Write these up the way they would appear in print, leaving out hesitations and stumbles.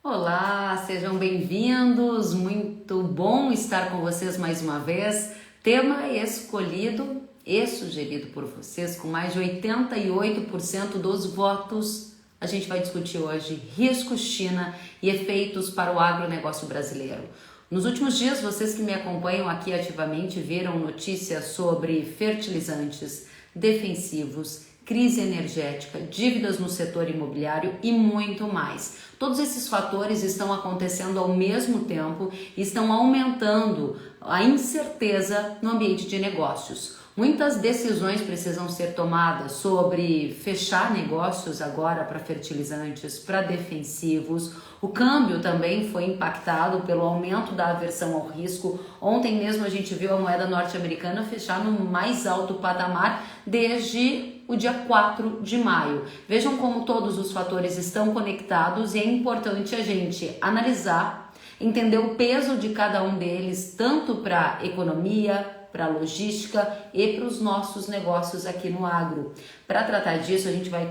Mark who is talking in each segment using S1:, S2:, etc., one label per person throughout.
S1: Olá, sejam bem-vindos. Muito bom estar com vocês mais uma vez. Tema escolhido e sugerido por vocês com mais de 88% dos votos. A gente vai discutir hoje risco China e efeitos para o agronegócio brasileiro. Nos últimos dias, vocês que me acompanham aqui ativamente viram notícias sobre fertilizantes, defensivos, crise energética, dívidas no setor imobiliário e muito mais. Todos esses fatores estão acontecendo ao mesmo tempo e estão aumentando a incerteza no ambiente de negócios. Muitas decisões precisam ser tomadas sobre fechar negócios agora para fertilizantes, para defensivos. O câmbio também foi impactado pelo aumento da aversão ao risco. Ontem mesmo a gente viu a moeda norte-americana fechar no mais alto patamar desde o dia 4 de maio. Vejam como todos os fatores estão conectados e é importante a gente analisar, entender o peso de cada um deles, tanto para a economia, para a logística e para os nossos negócios aqui no agro. Para tratar disso, a gente vai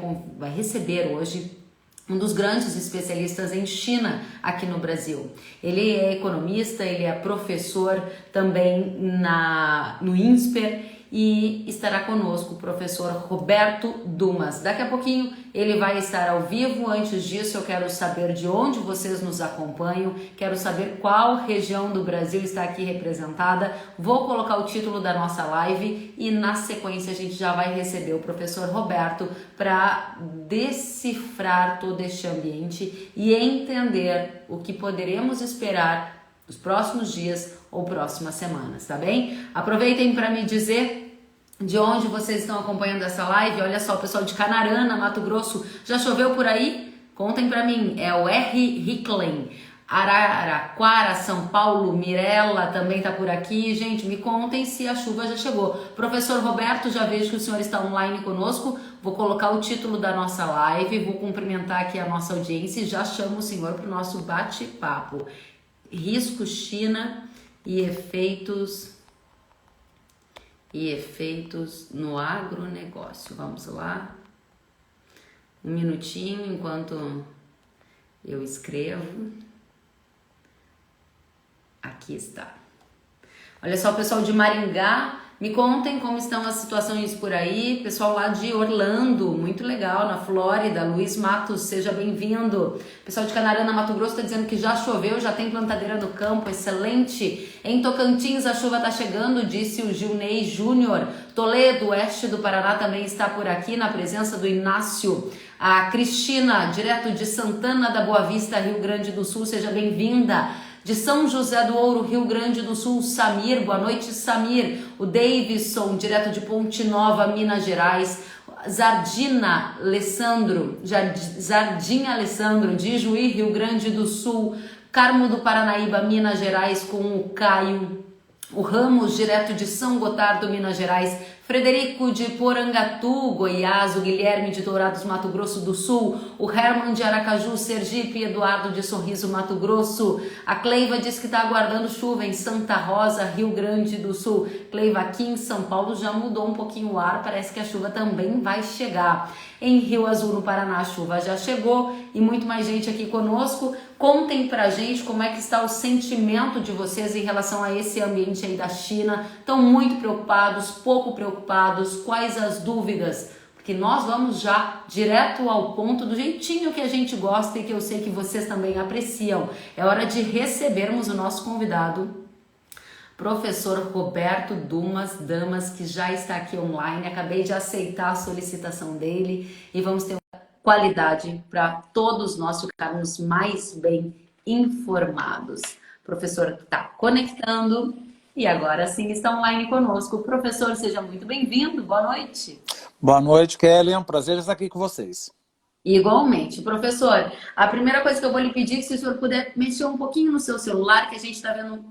S1: receber hoje um dos grandes especialistas em China aqui no Brasil. Ele é economista, ele é professor também no INSPER e estará conosco o professor Roberto Dumas. Daqui a pouquinho ele vai estar ao vivo. Antes disso, eu quero saber de onde vocês nos acompanham, quero saber qual região do Brasil está aqui representada. Vou colocar o título da nossa live e na sequência a gente já vai receber o professor Roberto para decifrar todo este ambiente e entender o que poderemos esperar nos próximos dias ou próximas semanas, tá bem? Aproveitem para me dizer de onde vocês estão acompanhando essa live. Olha só, o pessoal de Canarana, Mato Grosso, já choveu por aí? Contem para mim, é o R. Hicklen. Araraquara, São Paulo, Mirella também tá por aqui. Gente, me contem se a chuva já chegou. Professor Roberto, já vejo que o senhor está online conosco. Vou colocar o título da nossa live, vou cumprimentar aqui a nossa audiência e já chamo o senhor para o nosso bate-papo. Risco China e efeitos no agronegócio. Vamos lá? Um minutinho enquanto eu escrevo. Aqui está. Olha só, pessoal de Maringá, me contem como estão as situações por aí. Pessoal lá de Orlando, muito legal, na Flórida. Luiz Matos, seja bem-vindo. Pessoal de Canarana, Mato Grosso, está dizendo que já choveu, já tem plantadeira no campo, excelente. Em Tocantins, a chuva está chegando, disse o Gilney Júnior. Toledo, oeste do Paraná, também está por aqui, na presença do Inácio. A Cristina, direto de Santana da Boa Vista, Rio Grande do Sul, seja bem-vinda. De São José do Ouro, Rio Grande do Sul, Samir, boa noite, Samir. O Davidson, direto de Ponte Nova, Minas Gerais. Zardina Alessandro, de Juí, Rio Grande do Sul. Carmo do Paranaíba, Minas Gerais, com o Caio. O Ramos, direto de São Gotardo, Minas Gerais. Frederico de Porangatu, Goiás, o Guilherme de Dourados, Mato Grosso do Sul, o Herman de Aracaju, Sergipe, Eduardo de Sorriso, Mato Grosso. A Cleiva diz que está aguardando chuva em Santa Rosa, Rio Grande do Sul. Cleiva, aqui em São Paulo já mudou um pouquinho o ar, parece que a chuva também vai chegar. Em Rio Azul, no Paraná, a chuva já chegou e muito mais gente aqui conosco. Contem pra gente como é que está o sentimento de vocês em relação a esse ambiente aí da China. Estão muito preocupados, pouco preocupados? Quais as dúvidas? Porque nós vamos já direto ao ponto, do jeitinho que a gente gosta e que eu sei que vocês também apreciam. É hora de recebermos o nosso convidado, professor Roberto Damas, que já está aqui online. Acabei de aceitar a solicitação dele e vamos ter qualidade para todos nós ficarmos mais bem informados. O professor está conectando e agora sim está online conosco. Professor, seja muito bem-vindo. Boa noite.
S2: Boa noite, Kelly. É um prazer estar aqui com vocês.
S1: Igualmente. Professor, a primeira coisa que eu vou lhe pedir é que se o senhor puder mexer um pouquinho no seu celular, que a gente está vendo um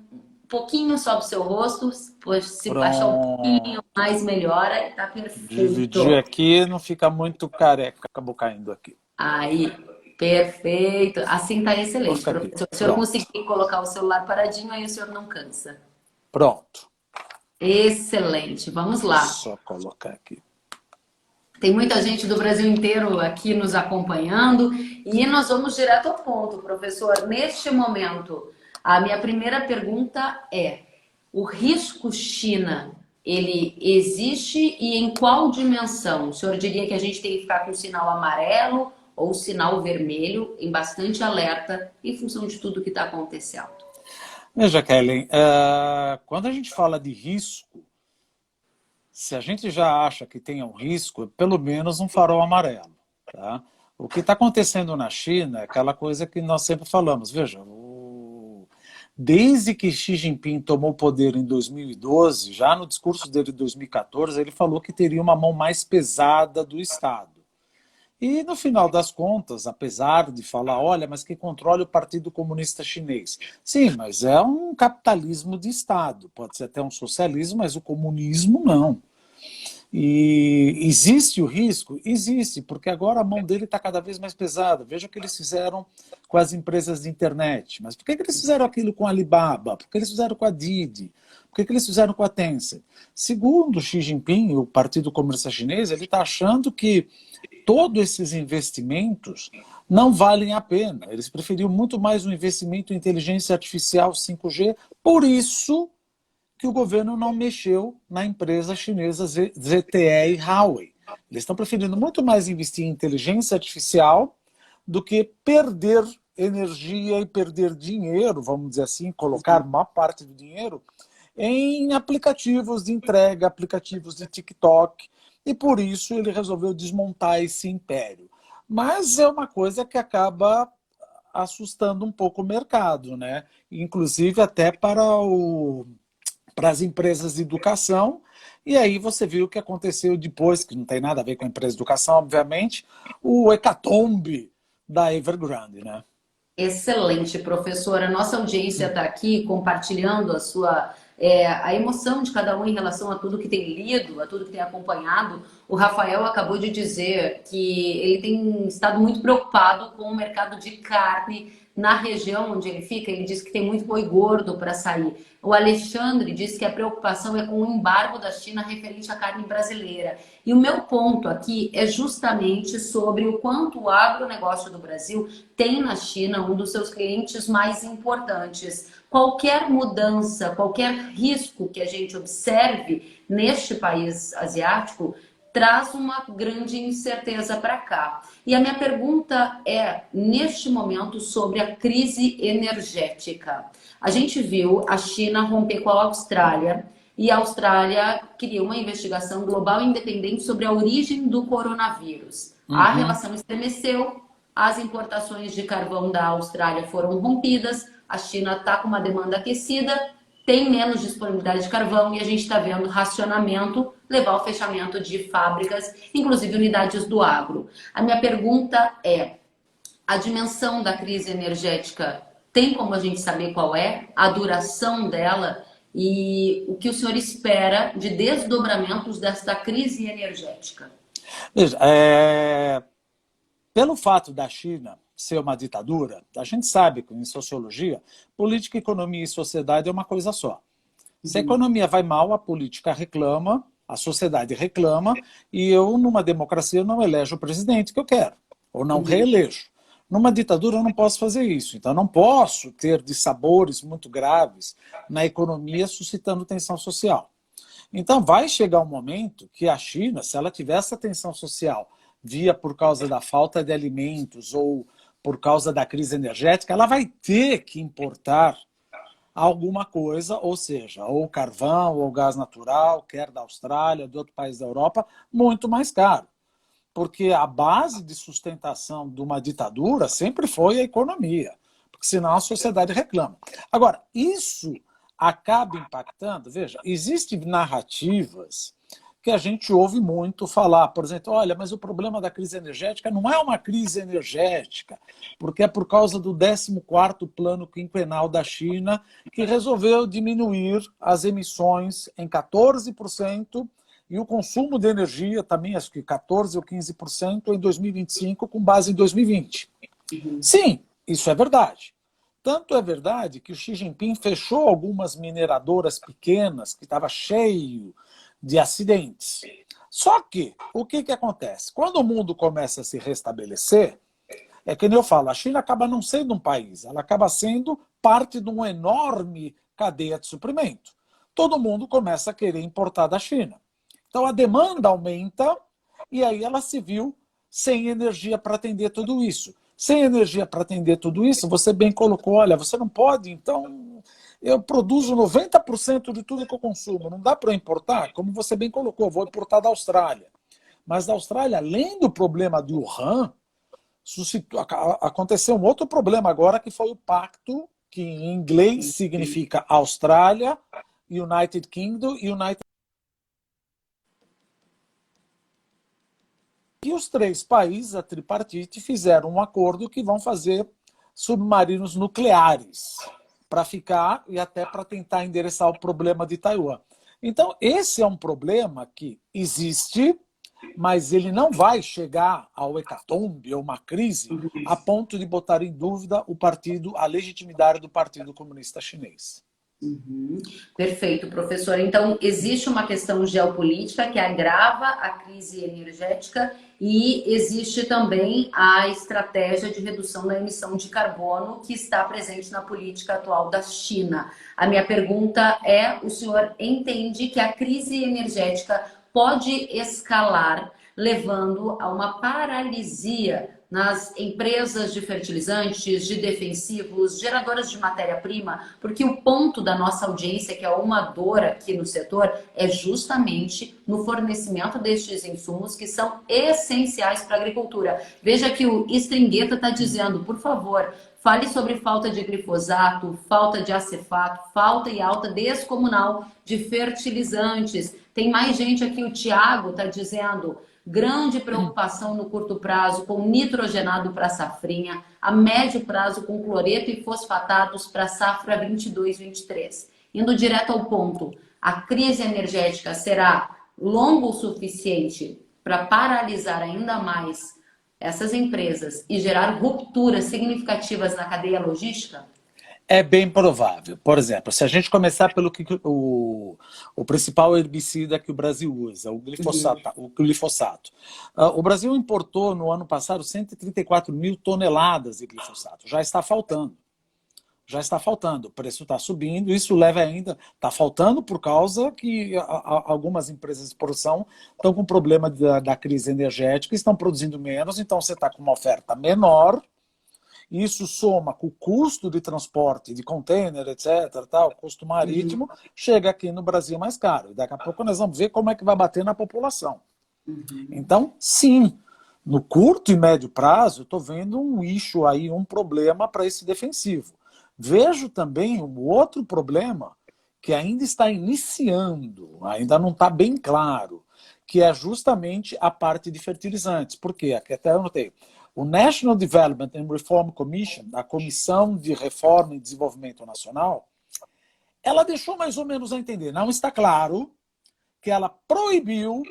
S1: pouquinho só do seu rosto, pois se baixar um pouquinho mais melhora, tá perfeito.
S2: Dividir aqui, não fica muito careca, acabou caindo aqui.
S1: Aí, perfeito. Assim tá excelente, professor. Se o senhor conseguir colocar o celular paradinho, aí o senhor não cansa.
S2: Pronto.
S1: Excelente. Vamos lá.
S2: Só colocar aqui.
S1: Tem muita gente do Brasil inteiro aqui nos acompanhando e nós vamos direto ao ponto, professor. Neste momento, a minha primeira pergunta é: o risco China, ele existe e em qual dimensão? O senhor diria que a gente tem que ficar com sinal amarelo ou sinal vermelho, em bastante alerta, em função de tudo que está acontecendo?
S2: Veja, Kellen, quando a gente fala de risco, se a gente já acha que tem um risco, é pelo menos um farol amarelo. Tá? O que está acontecendo na China é aquela coisa que nós sempre falamos. Veja, desde que Xi Jinping tomou o poder em 2012, já no discurso dele de 2014, ele falou que teria uma mão mais pesada do Estado. E, no final das contas, apesar de falar, olha, mas quem controla é o Partido Comunista Chinês. Sim, mas é um capitalismo de Estado. Pode ser até um socialismo, mas o comunismo não. E existe o risco? Existe, porque agora a mão dele está cada vez mais pesada. Veja o que eles fizeram com as empresas de internet. Mas por que eles fizeram aquilo com a Alibaba? Por que eles fizeram com a Didi? Por que eles fizeram com a Tencent? Segundo Xi Jinping, o Partido Comunista Chinês, ele está achando que todos esses investimentos não valem a pena. Eles preferiam muito mais um investimento em inteligência artificial 5G. Por isso que o governo não mexeu na empresa chinesa ZTE e Huawei. Eles estão preferindo muito mais investir em inteligência artificial do que perder energia e perder dinheiro, vamos dizer assim, colocar uma parte do dinheiro em aplicativos de entrega, aplicativos de TikTok, e por isso ele resolveu desmontar esse império. Mas é uma coisa que acaba assustando um pouco o mercado, né? Inclusive até para as empresas de educação, e aí você viu o que aconteceu depois, que não tem nada a ver com a empresa de educação, obviamente, o hecatombe da Evergrande, né?
S1: Excelente, professora. Nossa audiência está aqui compartilhando a emoção de cada um em relação a tudo que tem lido, a tudo que tem acompanhado. O Rafael acabou de dizer que ele tem estado muito preocupado com o mercado de carne na região onde ele fica. Ele diz que tem muito boi gordo para sair. O Alexandre diz que a preocupação é com o embargo da China referente à carne brasileira. E o meu ponto aqui é justamente sobre o quanto o agronegócio do Brasil tem na China um dos seus clientes mais importantes. Qualquer mudança, qualquer risco que a gente observe neste país asiático traz uma grande incerteza para cá. E a minha pergunta é, neste momento, sobre a crise energética. A gente viu a China romper com a Austrália e a Austrália queria uma investigação global independente sobre a origem do coronavírus. A relação estremeceu, as importações de carvão da Austrália foram rompidas, a China está com uma demanda aquecida, tem menos disponibilidade de carvão e a gente está vendo racionamento levar ao fechamento de fábricas, inclusive unidades do agro. A minha pergunta é, a dimensão da crise energética tem como a gente saber qual é, a duração dela e o que o senhor espera de desdobramentos desta crise energética?
S2: Veja, pelo fato da China ser uma ditadura, a gente sabe que em sociologia, política, economia e sociedade é uma coisa só. Se a economia vai mal, a política reclama, a sociedade reclama, e eu, numa democracia, não elejo o presidente que eu quero, ou não reelejo. Numa ditadura eu não posso fazer isso, então eu não posso ter dissabores muito graves na economia suscitando tensão social. Então vai chegar um momento que a China, se ela tiver essa tensão social via por causa da falta de alimentos ou por causa da crise energética, ela vai ter que importar alguma coisa, ou seja, ou carvão, ou gás natural, quer da Austrália, de outro país da Europa, muito mais caro. Porque a base de sustentação de uma ditadura sempre foi a economia, porque senão a sociedade reclama. Agora, isso acaba impactando, veja, existem narrativas que a gente ouve muito falar, por exemplo, olha, mas o problema da crise energética não é uma crise energética, porque é por causa do 14º Plano Quinquenal da China, que resolveu diminuir as emissões em 14%, e o consumo de energia também, acho que 14% ou 15% em 2025, com base em 2020. Sim, isso é verdade. Tanto é verdade que o Xi Jinping fechou algumas mineradoras pequenas, que estava cheio de acidentes. Só que, o que acontece? Quando o mundo começa a se restabelecer, é que nem eu falo, a China acaba não sendo um país, ela acaba sendo parte de uma enorme cadeia de suprimento. Todo mundo começa a querer importar da China. Então a demanda aumenta e aí ela se viu sem energia para atender tudo isso. Sem energia para atender tudo isso, você bem colocou, olha, você não pode, então eu produzo 90% de tudo que eu consumo, não dá para importar? Como você bem colocou, eu vou importar da Austrália. Mas da Austrália, além do problema de Wuhan, aconteceu um outro problema agora, que foi o pacto, que em inglês significa Austrália, United Kingdom e United. E os três países, a tripartite, fizeram um acordo que vão fazer submarinos nucleares para ficar e até para tentar endereçar o problema de Taiwan. Então, esse é um problema que existe, mas ele não vai chegar ao hecatombe ou uma crise a ponto de botar em dúvida a legitimidade do Partido Comunista Chinês.
S1: Uhum. Perfeito, professor. Então, existe uma questão geopolítica que agrava a crise energética e existe também a estratégia de redução da emissão de carbono que está presente na política atual da China. A minha pergunta é: o senhor entende que a crise energética pode escalar, levando a uma paralisia nas empresas de fertilizantes, de defensivos, geradoras de matéria-prima, porque o ponto da nossa audiência, que é uma dor aqui no setor, é justamente no fornecimento destes insumos que são essenciais para a agricultura. Veja que o Stringheta está dizendo, por favor, fale sobre falta de glifosato, falta de acefato, falta e alta descomunal de fertilizantes. Tem mais gente aqui, o Tiago está dizendo: grande preocupação no curto prazo com nitrogenado para safrinha, a médio prazo com cloreto e fosfatados para safra 22-23. Indo direto ao ponto, a crise energética será longa o suficiente para paralisar ainda mais essas empresas e gerar rupturas significativas na cadeia logística?
S2: É bem provável. Por exemplo, se a gente começar pelo que o principal herbicida que o Brasil usa, o glifosato. O Brasil importou no ano passado 134 mil toneladas de glifosato. Já está faltando. Já está faltando. O preço está subindo. Isso leva ainda. Está faltando por causa que algumas empresas de produção estão com problema da crise energética, estão produzindo menos, então você está com uma oferta menor. Isso soma com o custo de transporte, de container, etc., tal, custo marítimo, chega aqui no Brasil mais caro. E daqui a pouco nós vamos ver como é que vai bater na população. Então, sim, no curto e médio prazo, eu estou vendo um issue aí, um problema para esse defensivo. Vejo também um outro problema que ainda está iniciando, ainda não está bem claro, que é justamente a parte de fertilizantes. Por quê? Aqui até eu notei. O National Development and Reform Commission, a Comissão de Reforma e Desenvolvimento Nacional, ela deixou mais ou menos a entender, não está claro, que ela proibiu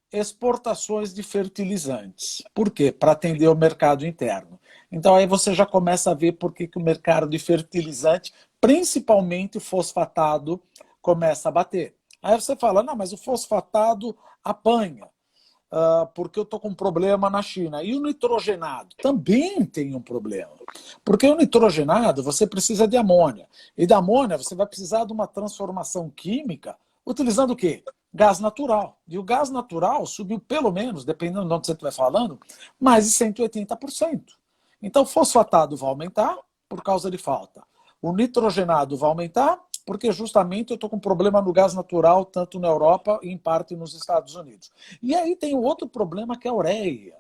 S2: exportações de fertilizantes. Por quê? Para atender o mercado interno. Então aí você já começa a ver por que o mercado de fertilizante, principalmente o fosfatado, começa a bater. Aí você fala, não, mas o fosfatado apanha. Porque eu estou com um problema na China. E o nitrogenado também tem um problema. Porque o nitrogenado, você precisa de amônia. E da amônia, você vai precisar de uma transformação química utilizando o quê? Gás natural. E o gás natural subiu pelo menos, dependendo de onde você estiver falando, mais de 180%. Então, o fosfatado vai aumentar por causa de falta. O nitrogenado vai aumentar porque justamente eu estou com problema no gás natural, tanto na Europa e em parte nos Estados Unidos. E aí tem um outro problema que é a ureia.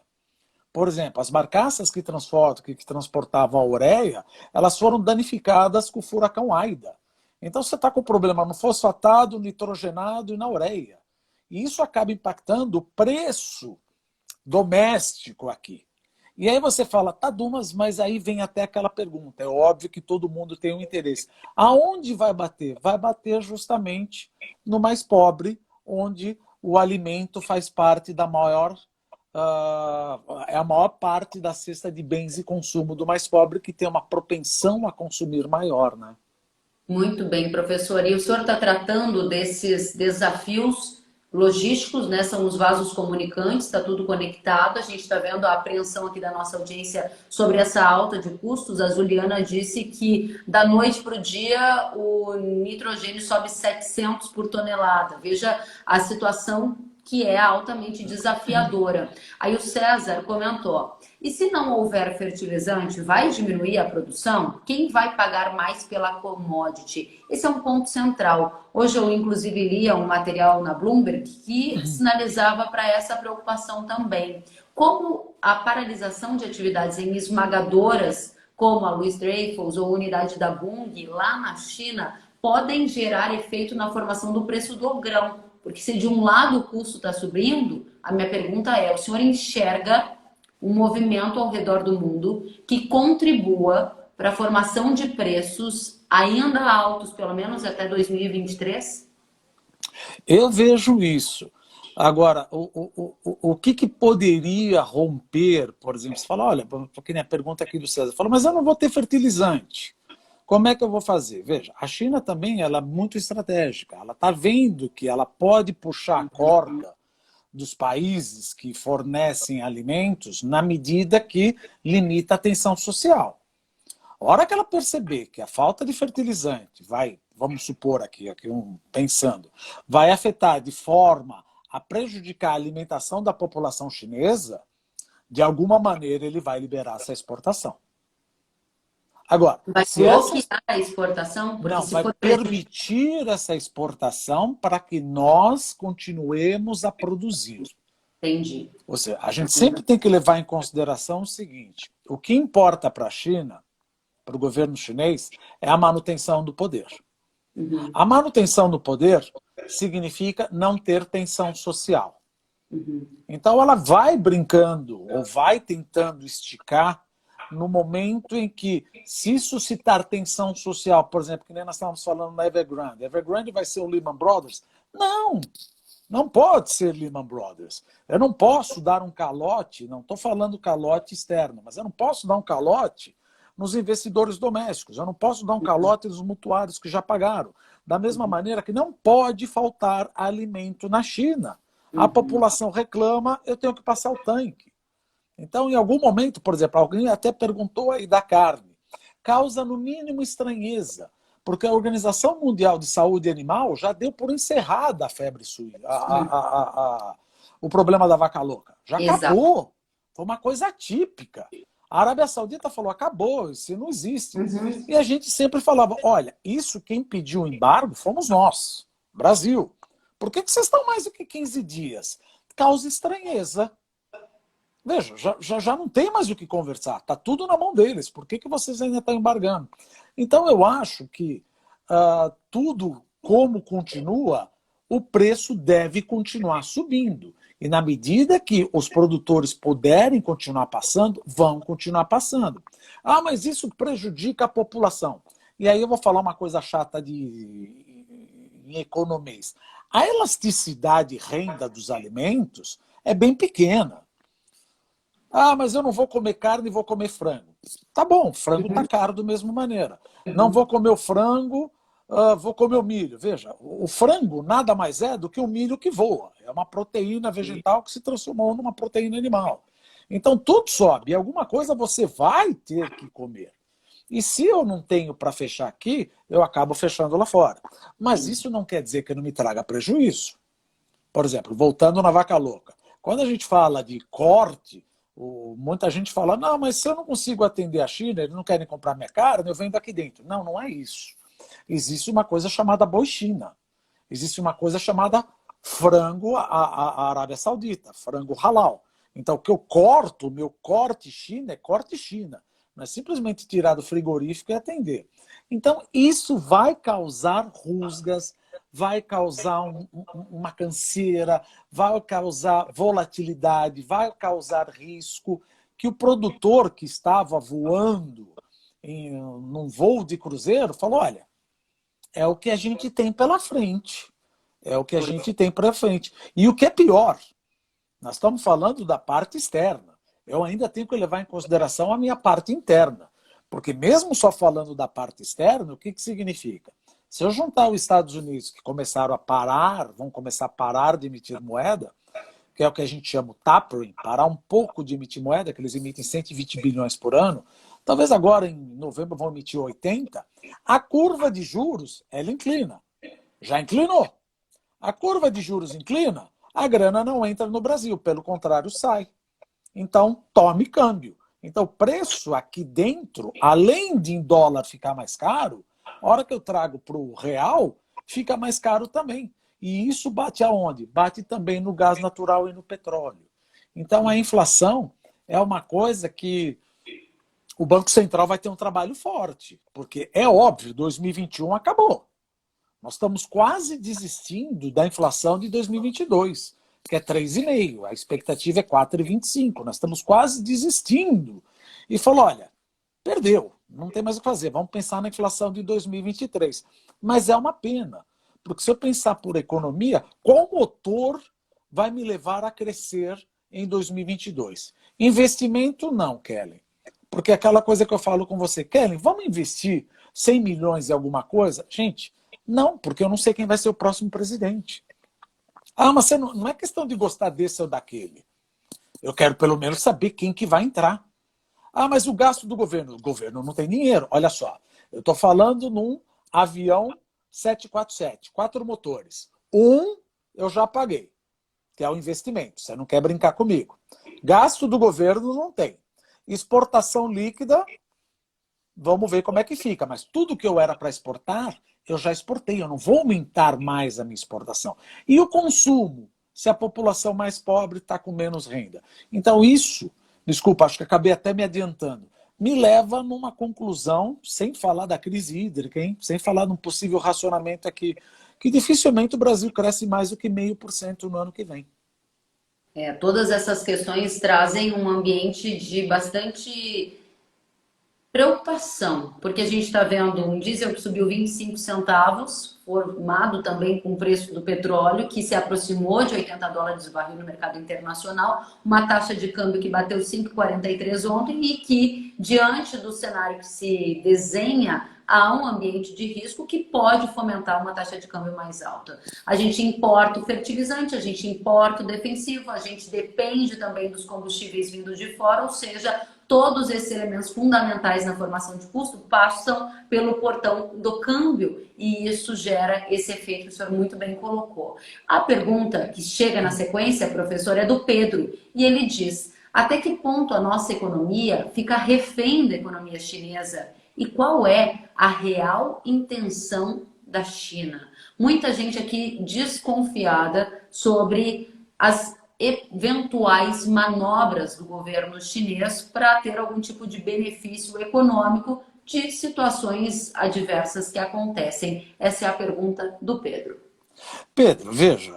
S2: Por exemplo, as barcaças que transportavam a ureia, elas foram danificadas com o furacão Aida. Então você está com problema no fosfatado, nitrogenado e na ureia. E isso acaba impactando o preço doméstico aqui. E aí você fala, tá, Dumas, mas aí vem até aquela pergunta. É óbvio que todo mundo tem um interesse. Aonde vai bater? Vai bater justamente no mais pobre, onde o alimento faz parte da maior... é a maior parte da cesta de bens e consumo do mais pobre, que tem uma propensão a consumir maior, né?
S1: Muito bem, professor. E o senhor está tratando desses desafios logísticos, né? São os vasos comunicantes, está tudo conectado. A gente está vendo a apreensão aqui da nossa audiência sobre essa alta de custos. A Juliana disse que da noite para o dia o nitrogênio sobe 700 por tonelada. Veja a situação que é altamente desafiadora. Aí o César comentou: e se não houver fertilizante, vai diminuir a produção? Quem vai pagar mais pela commodity? Esse é um ponto central. Hoje eu, inclusive, lia um material na Bloomberg que sinalizava para essa preocupação também. Como a paralisação de atividades em esmagadoras, como a Louis Dreyfus ou a unidade da Bunge, lá na China, podem gerar efeito na formação do preço do grão. Porque se de um lado o custo está subindo, a minha pergunta é: o senhor enxerga um movimento ao redor do mundo que contribua para a formação de preços ainda altos, pelo menos até 2023?
S2: Eu vejo isso. Agora, o que poderia romper, por exemplo, você fala, olha, porque nem a pergunta aqui do César, fala, mas eu não vou ter fertilizante. Como é que eu vou fazer? Veja, a China também ela é muito estratégica. Ela está vendo que ela pode puxar a corda dos países que fornecem alimentos na medida que limita a tensão social. A hora que ela perceber que a falta de fertilizante vai, vamos supor aqui pensando, vai afetar de forma a prejudicar a alimentação da população chinesa, de alguma maneira ele vai liberar essa exportação. Agora,
S1: vai bloquear a exportação?
S2: Não, vai permitir essa exportação para que nós continuemos a produzir.
S1: Entendi.
S2: Ou seja, a gente sempre tem que levar em consideração o seguinte: o que importa para a China, para o governo chinês, é a manutenção do poder.
S1: Uhum.
S2: A manutenção do poder significa não ter tensão social.
S1: Uhum.
S2: Então ela vai brincando ou vai tentando esticar no momento em que, se suscitar tensão social, por exemplo, que nem nós estávamos falando na Evergrande, Evergrande vai ser o Lehman Brothers? Não, não pode ser Lehman Brothers. Eu não posso dar um calote, não estou falando calote externo, mas eu não posso dar um calote nos investidores domésticos, eu não posso dar um calote nos mutuários que já pagaram. Da mesma maneira que não pode faltar alimento na China. A população reclama, eu tenho que passar o tanque. Então, em algum momento, por exemplo, alguém até perguntou aí da carne. Causa, no mínimo, estranheza, porque a Organização Mundial de Saúde Animal já deu por encerrada a febre suína, o problema da vaca louca. Já acabou. Foi uma coisa atípica. A Arábia Saudita falou, acabou, isso não existe.
S1: Uhum.
S2: E a gente sempre falava, olha, isso quem pediu o embargo fomos nós, Brasil. Por que vocês estão mais do que 15 dias? Causa estranheza. Veja, já não tem mais o que conversar. Está tudo na mão deles. Por que vocês ainda estão embargando? Então, eu acho que tudo como continua, o preço deve continuar subindo. E na medida que os produtores puderem continuar passando, vão continuar passando. Ah, mas isso prejudica a população. E aí eu vou falar uma coisa chata em economês. A elasticidade e renda dos alimentos é bem pequena. Ah, mas eu não vou comer carne e vou comer frango. Tá bom, frango tá caro da mesma maneira. Não vou comer o frango, vou comer o milho. Veja, o frango nada mais é do que o milho que voa. É uma proteína vegetal que se transformou numa proteína animal. Então tudo sobe. E alguma coisa você vai ter que comer. E se eu não tenho para fechar aqui, eu acabo fechando lá fora. Mas isso não quer dizer que não me traga prejuízo. Por exemplo, voltando na vaca louca. Quando a gente fala de corte, muita gente fala, não, mas se eu não consigo atender a China, eles não querem comprar minha carne, eu vendo aqui dentro. Não, não é isso. Existe uma coisa chamada boi China. Existe uma coisa chamada frango a Arábia Saudita, frango halal. Então, o que eu corto, o meu corte China é corte China. Não é simplesmente tirar do frigorífico e atender. Então, isso vai causar rusgas, vai causar uma canseira, vai causar volatilidade, vai causar risco, que o produtor que estava voando num voo de cruzeiro falou, olha, é o que a gente tem pela frente. É o que a gente tem pela frente. E o que é pior, nós estamos falando da parte externa. Eu ainda tenho que levar em consideração a minha parte interna. Porque mesmo só falando da parte externa, o que significa? Se eu juntar os Estados Unidos, que começaram a parar, vão começar a parar de emitir moeda, que é o que a gente chama de tapering, parar um pouco de emitir moeda, que eles emitem 120 bilhões por ano, talvez agora em novembro vão emitir 80, a curva de juros, ela inclina. Já inclinou. A curva de juros inclina, a grana não entra no Brasil, pelo contrário, sai. Então, tome câmbio. Então, o preço aqui dentro, além de em dólar ficar mais caro, a hora que eu trago para o real, fica mais caro também. E isso bate aonde? Bate também no gás natural e no petróleo. Então, a inflação é uma coisa que o Banco Central vai ter um trabalho forte, porque é óbvio, 2021 acabou. Nós estamos quase desistindo da inflação de 2022, que é 3,5%. A expectativa é 4,25%. Nós estamos quase desistindo. E falou, olha, perdeu, não tem mais o que fazer, vamos pensar na inflação de 2023. Mas é uma pena, porque se eu pensar por economia, qual motor vai me levar a crescer em 2022? Investimento não, Kelly. Porque é aquela coisa que eu falo com você, Kelly, vamos investir 100 milhões em alguma coisa? Gente, não, porque eu não sei quem vai ser o próximo presidente. Ah, mas você não é questão de gostar desse ou daquele. Eu quero pelo menos saber quem que vai entrar. Ah, mas o gasto do governo. O governo não tem dinheiro. Olha só, eu estou falando num avião 747, 4 motores. Um eu já paguei, que é o investimento. Você não quer brincar comigo. Gasto do governo não tem. Exportação líquida, vamos ver como é que fica. Mas tudo que eu era para exportar, eu já exportei. Eu não vou aumentar mais a minha exportação. E o consumo, se a população mais pobre está com menos renda. Então isso, desculpa, acho que acabei até me adiantando, me leva numa conclusão, sem falar da crise hídrica, hein? Sem falar num possível racionamento aqui, que dificilmente o Brasil cresce mais do que 0,5% no ano que vem.
S1: Todas essas questões trazem um ambiente de bastante preocupação, porque a gente está vendo um diesel que subiu 25 centavos, formado também com o preço do petróleo, que se aproximou de 80 dólares o barril no mercado internacional, uma taxa de câmbio que bateu 5,43 ontem e que, diante do cenário que se desenha, há um ambiente de risco que pode fomentar uma taxa de câmbio mais alta. A gente importa o fertilizante, a gente importa o defensivo, a gente depende também dos combustíveis vindos de fora, ou seja, todos esses elementos fundamentais na formação de custo passam pelo portão do câmbio e isso gera esse efeito que o senhor muito bem colocou. A pergunta que chega na sequência, professor, é do Pedro e ele diz: até que ponto a nossa economia fica refém da economia chinesa e qual é a real intenção da China? Muita gente aqui desconfiada sobre as eventuais manobras do governo chinês para ter algum tipo de benefício econômico de situações adversas que acontecem. Essa é a pergunta do Pedro.
S2: Pedro, veja,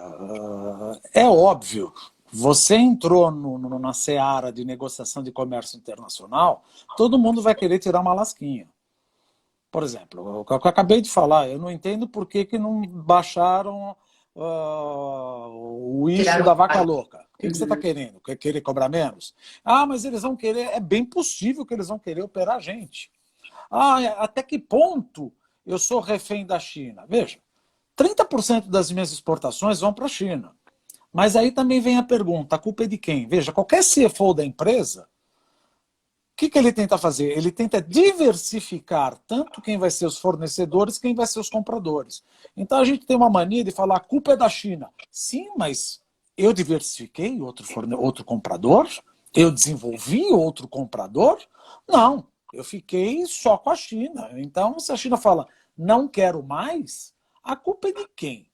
S2: é óbvio, você entrou na seara de negociação de comércio internacional, todo mundo vai querer tirar uma lasquinha. Por exemplo, o que eu acabei de falar, eu não entendo por que não baixaram o issue da vaca louca. O que você está querendo? Quer querer cobrar menos? Ah, mas eles vão querer, é bem possível que eles vão querer operar a gente. Ah, até que ponto eu sou refém da China? Veja, 30% das minhas exportações vão para a China. Mas aí também vem a pergunta, a culpa é de quem? Veja, qualquer CFO da empresa, o que ele tenta fazer? Ele tenta diversificar tanto quem vai ser os fornecedores, quem vai ser os compradores. Então a gente tem uma mania de falar a culpa é da China. Sim, mas eu diversifiquei outro comprador? Eu desenvolvi outro comprador? Não, eu fiquei só com a China. Então, se a China fala não quero mais, a culpa é de quem?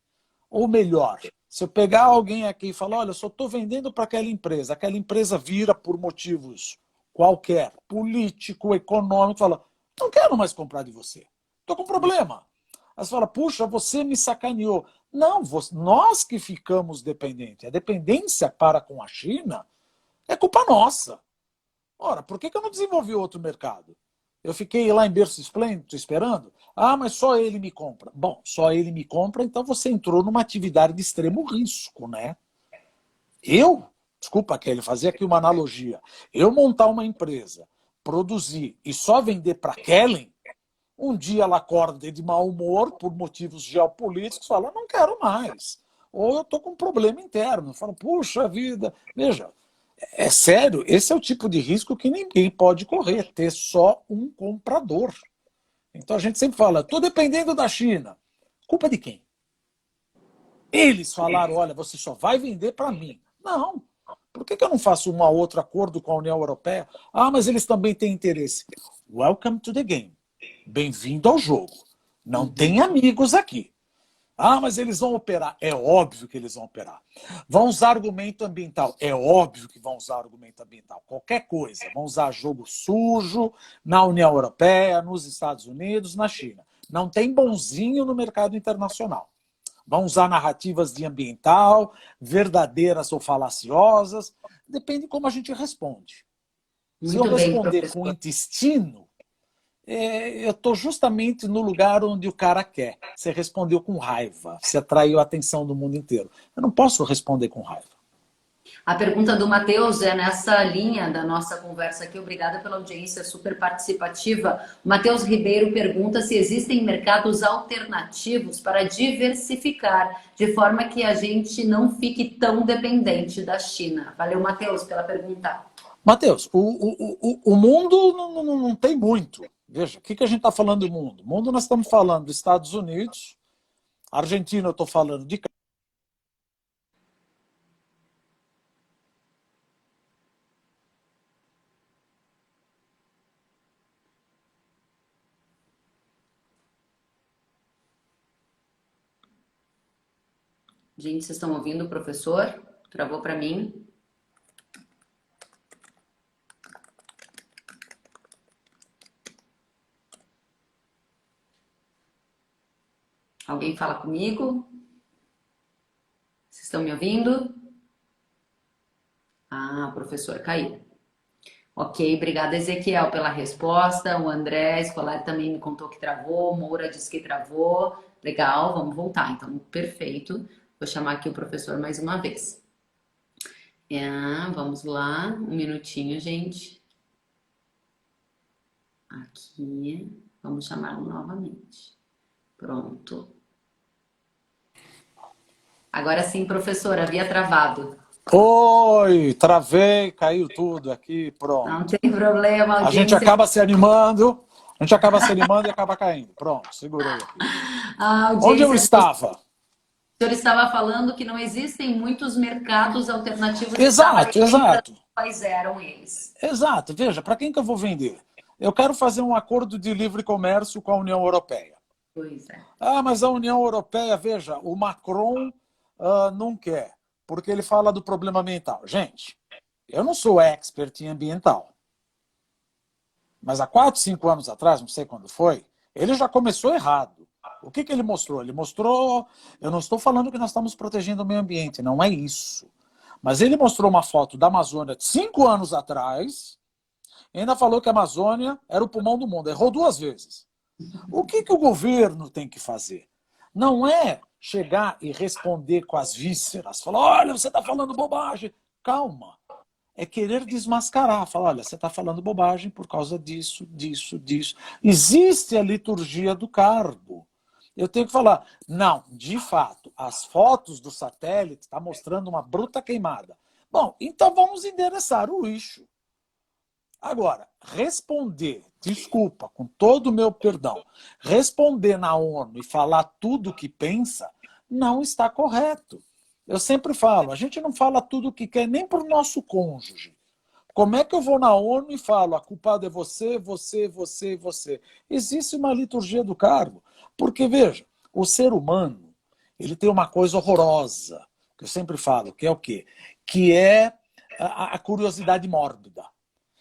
S2: Ou melhor, se eu pegar alguém aqui e falar, olha, eu só estou vendendo para aquela empresa vira por motivos qualquer, político, econômico, fala, não quero mais comprar de você, estou com problema. Aí você fala, puxa, você me sacaneou. Não, nós que ficamos dependentes. A dependência para com a China é culpa nossa. Ora, por que eu não desenvolvi outro mercado? Eu fiquei lá em berço esplêndido esperando? Ah, mas só ele me compra. Bom, só ele me compra, então você entrou numa atividade de extremo risco, né? Desculpa, Kelly, fazer aqui uma analogia. Eu montar uma empresa, produzir e só vender para Kellen, Um dia ela acorda de mau humor por motivos geopolíticos, fala, não quero mais. Ou eu estou com um problema interno. Fala, puxa vida. Veja, é sério, esse é o tipo de risco que ninguém pode correr, ter só um comprador. Então a gente sempre fala, estou dependendo da China. Culpa de quem? Eles falaram, olha, você só vai vender para mim. Não. Por que eu não faço um outro acordo com a União Europeia? Ah, mas eles também têm interesse. Welcome to the game. Bem-vindo ao jogo. Não tem amigos aqui. Ah, mas eles vão operar. É óbvio que eles vão operar. Vão usar argumento ambiental. É óbvio que vão usar argumento ambiental. Qualquer coisa. Vão usar jogo sujo na União Europeia, nos Estados Unidos, na China. Não tem bonzinho no mercado internacional. Vão usar narrativas de ambiental, verdadeiras ou falaciosas. Depende de como a gente responde. Se eu
S1: Muito bem,
S2: responder
S1: professor.
S2: com o intestino, eu estou justamente no lugar onde o cara quer. Você respondeu com raiva, você atraiu a atenção do mundo inteiro. Eu não posso responder com raiva.
S1: A pergunta do Matheus é nessa linha da nossa conversa aqui. Obrigada pela audiência super participativa. O Matheus Ribeiro pergunta se existem mercados alternativos para diversificar, de forma que a gente não fique tão dependente da China. Valeu, Matheus, pela pergunta.
S2: Matheus, o mundo não tem muito. Veja, o que a gente está falando do mundo? O mundo nós estamos falando dos Estados Unidos, Argentina eu estou falando de...
S1: Gente, vocês estão ouvindo o professor? Travou para mim. Alguém fala comigo? Vocês estão me ouvindo? Ah, o professor caiu. Ok, obrigada, Ezequiel, pela resposta. O André Escolar também me contou que travou. Moura disse que travou. Legal, vamos voltar. Então, perfeito. Vou chamar aqui o professor mais uma vez. Vamos lá, um minutinho, gente. Aqui, vamos chamá-lo novamente. Pronto. Agora sim, professor, havia travado.
S2: Oi, travei, caiu tudo aqui, pronto.
S1: Não tem problema,
S2: A gente
S1: audiência.
S2: acaba se animando, e acaba caindo. Pronto, segurei.
S1: A
S2: Onde eu
S1: audiência.
S2: estava?
S1: O senhor estava falando que não existem muitos mercados alternativos.
S2: Exato.
S1: Quais eram eles?
S2: Exato. Veja, para quem que eu vou vender? Eu quero fazer um acordo de livre comércio com a União Europeia.
S1: Pois é.
S2: Ah, mas a União Europeia, veja, o Macron não quer, porque ele fala do problema ambiental. Gente, eu não sou expert em ambiental. Mas há 4, 5 anos atrás, não sei quando foi, ele já começou errado. O que ele mostrou? Ele mostrou... Eu não estou falando que nós estamos protegendo o meio ambiente, não é isso. Mas ele mostrou uma foto da Amazônia de 5 anos atrás e ainda falou que a Amazônia era o pulmão do mundo. Errou 2 vezes. O que o governo tem que fazer? Não é chegar e responder com as vísceras. Falar, olha, você está falando bobagem. Calma. É querer desmascarar. Falar, olha, você está falando bobagem por causa disso, disso, disso. Existe a liturgia do cargo. Eu tenho que falar, não, de fato, as fotos do satélite estão mostrando uma bruta queimada. Bom, então vamos endereçar o lixo. Agora, responder, desculpa, com todo o meu perdão, responder na ONU e falar tudo o que pensa, não está correto. Eu sempre falo, a gente não fala tudo o que quer nem para o nosso cônjuge. Como é que eu vou na ONU e falo, a culpada é você, você, você e você? Existe uma liturgia do cargo. Porque, veja, o ser humano, ele tem uma coisa horrorosa, que eu sempre falo, que é o quê? Que é a curiosidade mórbida.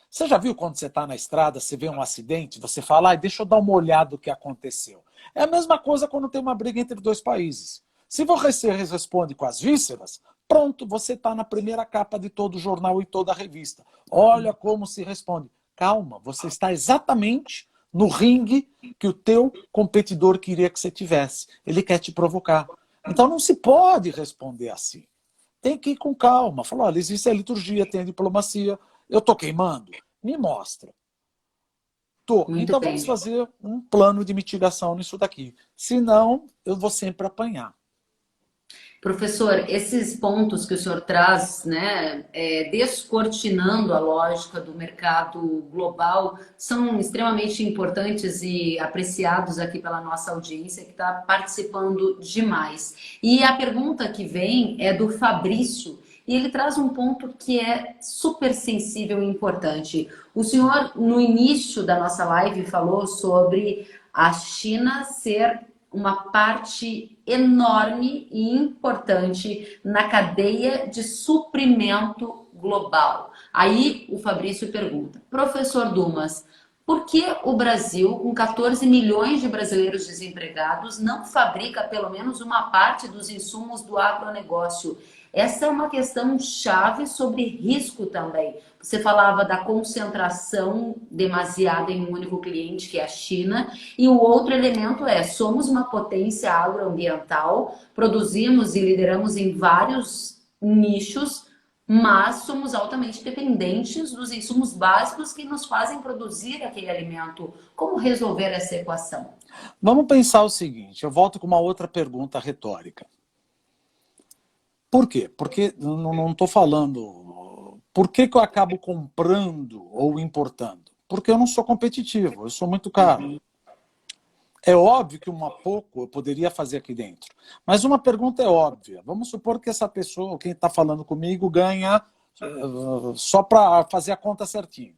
S2: Você já viu quando você está na estrada, você vê um acidente, você fala, deixa eu dar uma olhada no que aconteceu. É a mesma coisa quando tem uma briga entre 2 países. Se você responde com as vísceras, pronto, você está na primeira capa de todo jornal e toda revista. Olha como se responde. Calma, você está exatamente no ringue que o teu competidor queria que você tivesse. Ele quer te provocar. Então não se pode responder assim. Tem que ir com calma. Falar, olha, existe a liturgia, tem a diplomacia. Eu estou queimando? Me mostra. Tô.
S1: Muito
S2: Então vamos
S1: bem.
S2: fazer um plano de mitigação nisso daqui. Senão, eu vou sempre apanhar.
S1: Professor, esses pontos que o senhor traz, né, descortinando a lógica do mercado global, são extremamente importantes e apreciados aqui pela nossa audiência, que está participando demais. E a pergunta que vem é do Fabrício, e ele traz um ponto que é super sensível e importante. O senhor, no início da nossa live, falou sobre a China ser uma parte enorme e importante na cadeia de suprimento global. Aí o Fabrício pergunta, professor Dumas, por que o Brasil, com 14 milhões de brasileiros desempregados, não fabrica pelo menos uma parte dos insumos do agronegócio? Essa é uma questão chave sobre risco também. Você falava da concentração demasiada em um único cliente, que é a China, e o outro elemento é: somos uma potência agroambiental, produzimos e lideramos em vários nichos, mas somos altamente dependentes dos insumos básicos que nos fazem produzir aquele alimento. Como resolver essa equação?
S2: Vamos pensar o seguinte, eu volto com uma outra pergunta retórica. Por quê? Porque não estou falando... Por que eu acabo comprando ou importando? Porque eu não sou competitivo, eu sou muito caro. É óbvio que um pouco eu poderia fazer aqui dentro. Mas uma pergunta é óbvia. Vamos supor que essa pessoa, quem está falando comigo, ganha só para fazer a conta certinho.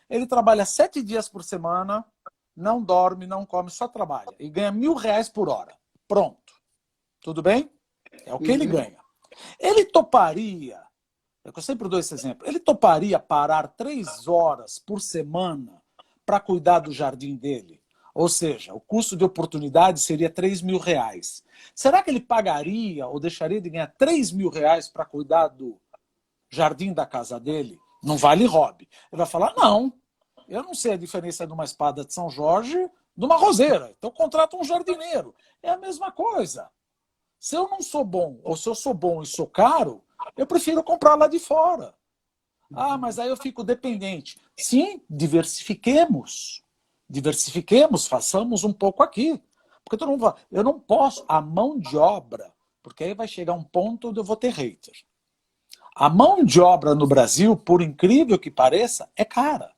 S2: Ele trabalha 7 dias por semana, não dorme, não come, só trabalha. E ganha R$ 1.000 por hora. Pronto. Tudo bem? É o que ele ganha. Ele toparia, eu sempre dou esse exemplo, ele toparia parar 3 horas por semana para cuidar do jardim dele? Ou seja, o custo de oportunidade seria R$ 3.000. Será que ele pagaria ou deixaria de ganhar R$ 3.000 para cuidar do jardim da casa dele? Não vale hobby. Ele vai falar, não, eu não sei a diferença de uma espada de São Jorge de uma roseira, então contrata um jardineiro. É a mesma coisa. Se eu não sou bom, ou se eu sou bom e sou caro, eu prefiro comprar lá de fora. Ah, mas aí eu fico dependente. Sim, diversifiquemos. Diversifiquemos, façamos um pouco aqui. Porque todo mundo fala, eu não posso, a mão de obra, porque aí vai chegar um ponto onde eu vou ter hater. A mão de obra no Brasil, por incrível que pareça, é cara.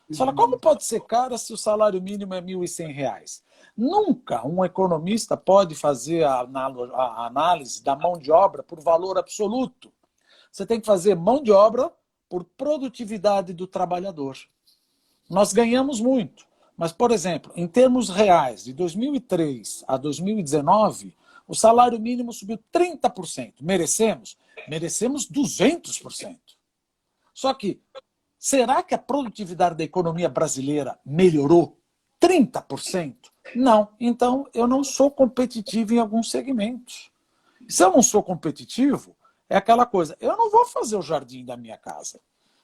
S2: Você fala, como pode ser cara se o salário mínimo é R$ 1.100? Nunca um economista pode fazer a análise da mão de obra por valor absoluto. Você tem que fazer mão de obra por produtividade do trabalhador. Nós ganhamos muito, mas, por exemplo, em termos reais, de 2003 a 2019, o salário mínimo subiu 30%. Merecemos? Merecemos 200%. Só que, será que a produtividade da economia brasileira melhorou 30%? Não. Então, eu não sou competitivo em alguns segmentos. Se eu não sou competitivo, é aquela coisa, eu não vou fazer o jardim da minha casa.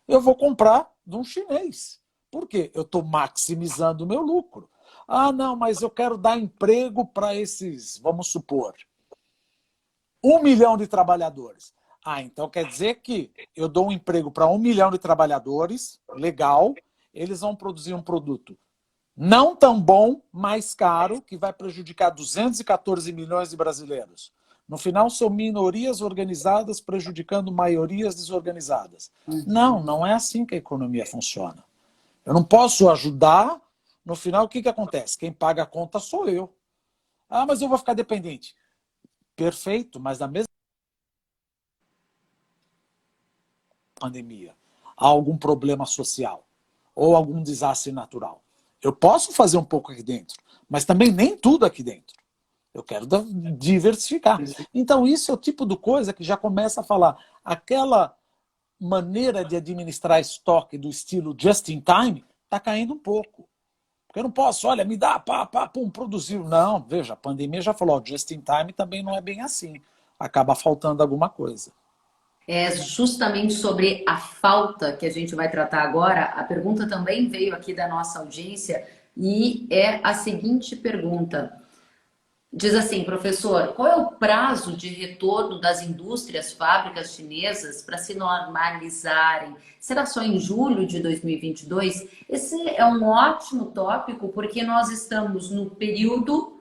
S2: Eu vou comprar de um chinês. Por quê? Eu estou maximizando o meu lucro. Ah, não, mas eu quero dar emprego para esses, vamos supor, 1 milhão de trabalhadores. Ah, então quer dizer que eu dou um emprego para 1 milhão de trabalhadores, legal, eles vão produzir um produto não tão bom, mais caro, que vai prejudicar 214 milhões de brasileiros. No final, são minorias organizadas prejudicando maiorias desorganizadas. Não, não é assim que a economia funciona. Eu não posso ajudar, no final, o que acontece? Quem paga a conta sou eu. Ah, mas eu vou ficar dependente. Perfeito, mas na mesma pandemia, há algum problema social ou algum desastre natural. Eu posso fazer um pouco aqui dentro, mas também nem tudo aqui dentro. Eu quero diversificar. Então, isso é o tipo de coisa que já começa a falar. Aquela maneira de administrar estoque do estilo just in time está caindo um pouco. Porque eu não posso, olha, me dá, pum, produziu. Não, veja, a pandemia já falou, ó, just in time também não é bem assim. Acaba faltando alguma coisa.
S1: É justamente sobre a falta que a gente vai tratar agora. A pergunta também veio aqui da nossa audiência e é a seguinte pergunta. Diz assim, professor, qual é o prazo de retorno das indústrias, fábricas chinesas para se normalizarem? Será só em julho de 2022? Esse é um ótimo tópico porque nós estamos no período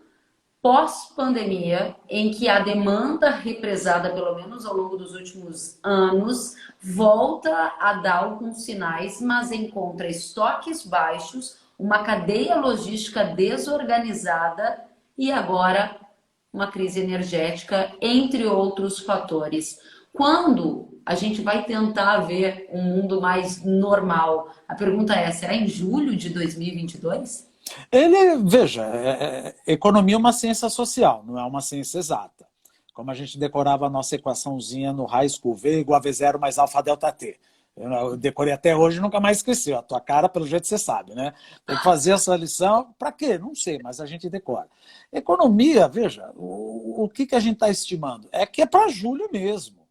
S1: pós-pandemia, em que a demanda represada, pelo menos ao longo dos últimos anos, volta a dar alguns sinais, mas encontra estoques baixos, uma cadeia logística desorganizada e agora uma crise energética, entre outros fatores. Quando a gente vai tentar ver um mundo mais normal? A pergunta é: será em julho de 2022?
S2: Veja, economia é uma ciência social, não é uma ciência exata. Como a gente decorava a nossa equaçãozinha no high school, V igual a V0 mais alfa delta T. Eu decorei até hoje e nunca mais esqueci. A tua cara, pelo jeito, você sabe, né? Tem que fazer essa lição. Para quê? Não sei, mas a gente decora. Economia, veja, o que a gente está estimando? É que é para julho mesmo.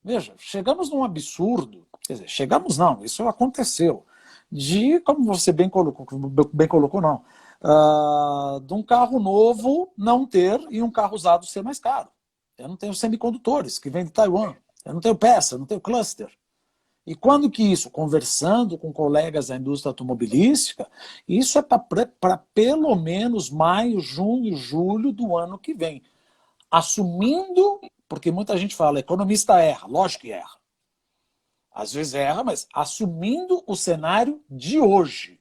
S2: Veja, chegamos num absurdo. Quer dizer, chegamos não, isso aconteceu. De, como você bem colocou não, de um carro novo não ter e um carro usado ser mais caro. Eu não tenho semicondutores que vêm de Taiwan. Eu não tenho peça, eu não tenho cluster. E quando que isso? Conversando com colegas da indústria automobilística, isso é para pelo menos maio, junho, julho do ano que vem. Assumindo, porque muita gente fala, economista erra, lógico que erra. Às vezes erra, mas assumindo o cenário de hoje.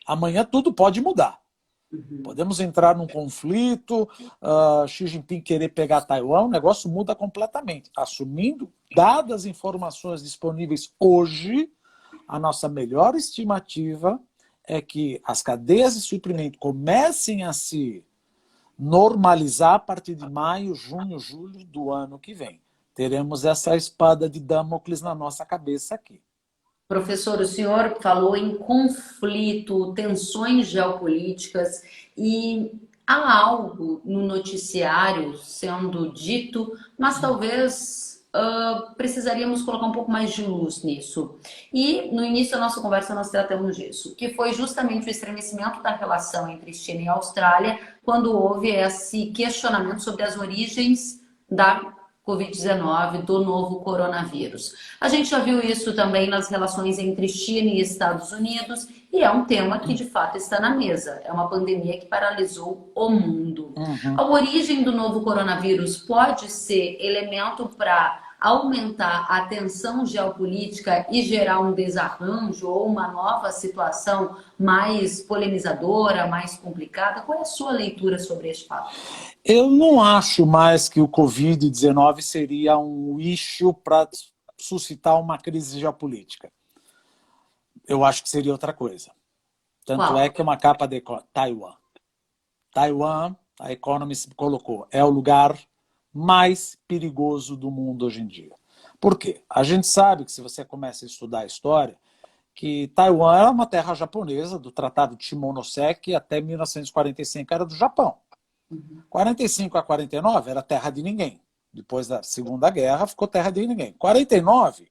S2: Amanhã tudo pode mudar. Podemos entrar num conflito, Xi Jinping querer pegar Taiwan, o negócio muda completamente. Assumindo, dadas as informações disponíveis hoje, a nossa melhor estimativa é que as cadeias de suprimento comecem a se normalizar a partir de maio, junho, julho do ano que vem. Teremos essa espada de Damocles na nossa cabeça aqui.
S1: Professor, o senhor falou em conflito, tensões geopolíticas e há algo no noticiário sendo dito, mas talvez precisaríamos colocar um pouco mais de luz nisso. E no início da nossa conversa nós tratamos disso, que foi justamente o estremecimento da relação entre China e Austrália, quando houve esse questionamento sobre as origens da Covid-19, do novo coronavírus. A gente já viu isso também nas relações entre China e Estados Unidos e é um tema que de fato está na mesa. É uma pandemia que paralisou o mundo. A origem do novo coronavírus pode ser elemento para aumentar a tensão geopolítica e gerar um desarranjo ou uma nova situação mais polemizadora, mais complicada? Qual é a sua leitura sobre este fato?
S2: Eu não acho mais que o Covid-19 seria um issue para suscitar uma crise geopolítica. Eu acho que seria outra coisa. Tanto é que uma capa de Taiwan. Taiwan, a Economist colocou, é o lugar mais perigoso do mundo hoje em dia. Por quê? A gente sabe que se você começa a estudar a história, que Taiwan era uma terra japonesa, do Tratado de Shimonoseki até 1945 era do Japão. 45 a 49 era terra de ninguém. Depois da Segunda Guerra ficou terra de ninguém. 49,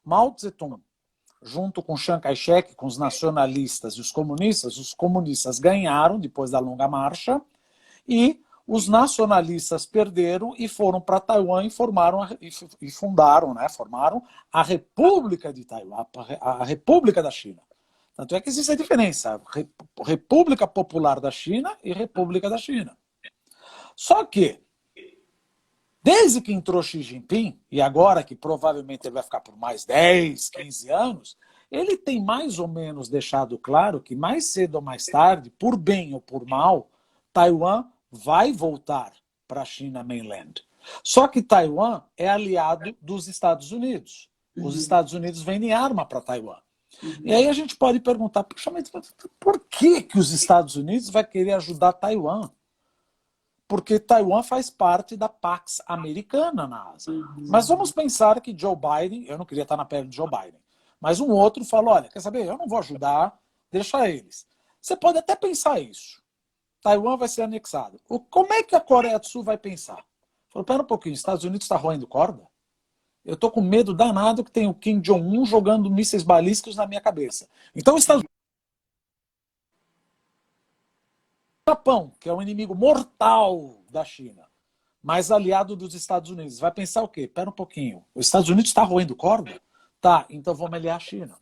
S2: Mao Tse-tung, junto com Chiang Kai-shek, com os nacionalistas e os comunistas ganharam depois da longa marcha e os nacionalistas perderam e foram para Taiwan e formaram a República de Taiwan, a República da China. Tanto é que existe a diferença, República Popular da China e República da China. Só que, desde que entrou Xi Jinping, e agora que provavelmente ele vai ficar por mais 10, 15 anos, ele tem mais ou menos deixado claro que mais cedo ou mais tarde, por bem ou por mal, Taiwan vai voltar para a China mainland. Só que Taiwan é aliado dos Estados Unidos. Os Estados Unidos vendem arma para Taiwan. E aí a gente pode perguntar, por que os Estados Unidos vai querer ajudar Taiwan? Porque Taiwan faz parte da Pax Americana na Ásia. Mas vamos pensar que Joe Biden, eu não queria estar na pele de Joe Biden, mas um outro falou, olha, quer saber, eu não vou ajudar, deixa eles. Você pode até pensar isso. Taiwan vai ser anexado. Como é que a Coreia do Sul vai pensar? Falou, pera um pouquinho, os Estados Unidos está roendo corda? Eu estou com medo danado que tem o Kim Jong-un jogando mísseis balísticos na minha cabeça. Então os Estados Japão, que é um inimigo mortal da China, mas aliado dos Estados Unidos, vai pensar o quê? Espera um pouquinho. Os Estados Unidos está roendo corda? Tá, então vamos aliar a China.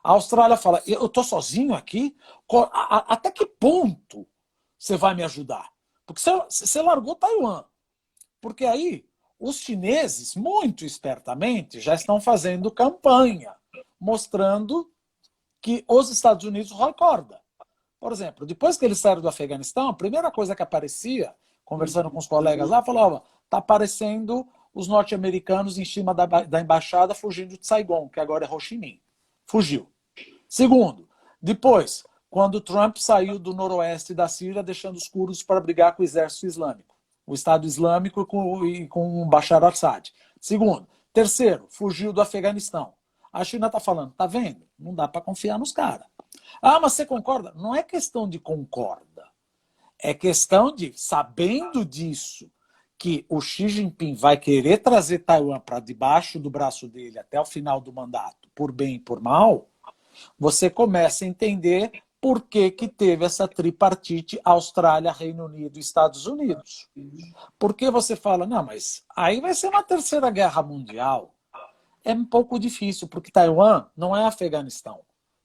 S2: A Austrália fala, eu estou sozinho aqui? Até que ponto você vai me ajudar? Porque você largou Taiwan. Porque aí os chineses, muito espertamente, já estão fazendo campanha, mostrando que os Estados Unidos roem corda. Por exemplo, depois que eles saíram do Afeganistão, a primeira coisa que aparecia, conversando com os colegas lá, falava, está aparecendo os norte-americanos em cima da embaixada fugindo de Saigon, que agora é Ho Chi Minh. Fugiu. Segundo, depois, quando Trump saiu do noroeste da Síria, deixando os curdos para brigar com o exército islâmico, o Estado Islâmico e com o Bashar al-Assad. Segundo. Terceiro, fugiu do Afeganistão. A China está falando, tá vendo? Não dá para confiar nos caras. Ah, mas você concorda? Não é questão de concorda. É questão de, sabendo disso, que o Xi Jinping vai querer trazer Taiwan para debaixo do braço dele até o final do mandato, por bem e por mal, você começa a entender por que teve essa tripartite Austrália, Reino Unido e Estados Unidos. Porque você fala, não, mas aí vai ser uma terceira guerra mundial. É um pouco difícil, porque Taiwan não é Afeganistão.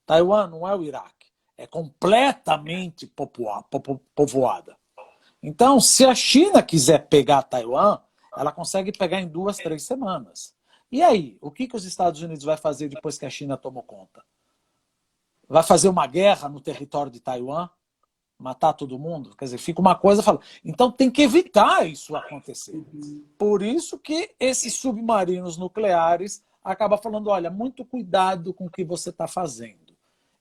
S2: Taiwan não é o Iraque. É completamente povoada. Então, se a China quiser pegar Taiwan, ela consegue pegar em 2, 3 semanas. E aí, o que os Estados Unidos vai fazer depois que a China tomou conta? Vai fazer uma guerra no território de Taiwan? Matar todo mundo? Quer dizer, fica uma coisa falando. Então tem que evitar isso acontecer. Por isso que esses submarinos nucleares acabam falando, olha, muito cuidado com o que você está fazendo.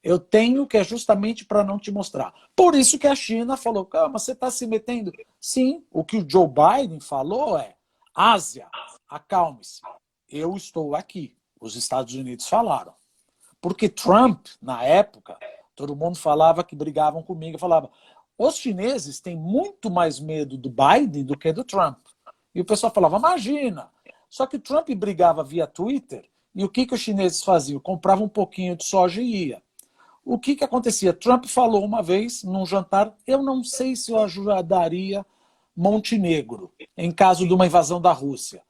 S2: Eu tenho que é justamente para não te mostrar. Por isso que a China falou, calma, você está se metendo? Sim, o que o Joe Biden falou é, Ásia, acalme-se, eu estou aqui. Os Estados Unidos falaram. Porque Trump, na época, todo mundo falava que brigavam comigo, falava, os chineses têm muito mais medo do Biden do que do Trump. E o pessoal falava, imagina. Só que Trump brigava via Twitter, e o que os chineses faziam? Compravam um pouquinho de soja e ia. O que acontecia? Trump falou uma vez, num jantar, eu não sei se eu ajudaria Montenegro, em caso de uma invasão da Rússia.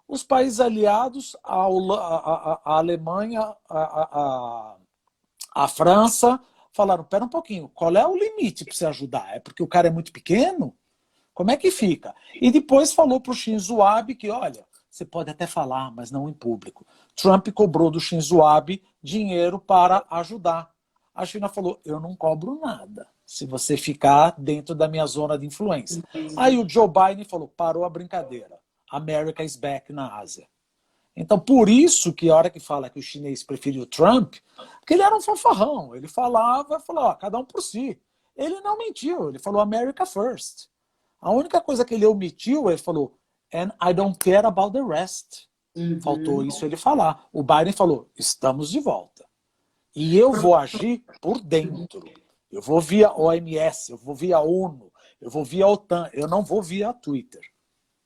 S2: Os países aliados, a Alemanha, a França, falaram, pera um pouquinho, qual é o limite para você ajudar? É porque o cara é muito pequeno? Como é que fica? E depois falou para o Shinzo Abe que, olha, você pode até falar, mas não em público. Trump cobrou do Shinzo Abe dinheiro para ajudar. A China falou, eu não cobro nada se você ficar dentro da minha zona de influência. Aí o Joe Biden falou, parou a brincadeira. America is back na Ásia. Então, por isso que a hora que fala que o chinês preferiu o Trump, porque ele era um fanfarrão. Ele falava, falou, ó, cada um por si. Ele não mentiu, ele falou America first. A única coisa que ele omitiu, ele falou, and I don't care about the rest. Faltou isso ele falar. O Biden falou, estamos de volta. E eu vou agir por dentro. Eu vou via OMS, eu vou via ONU, eu vou via OTAN, eu não vou via Twitter.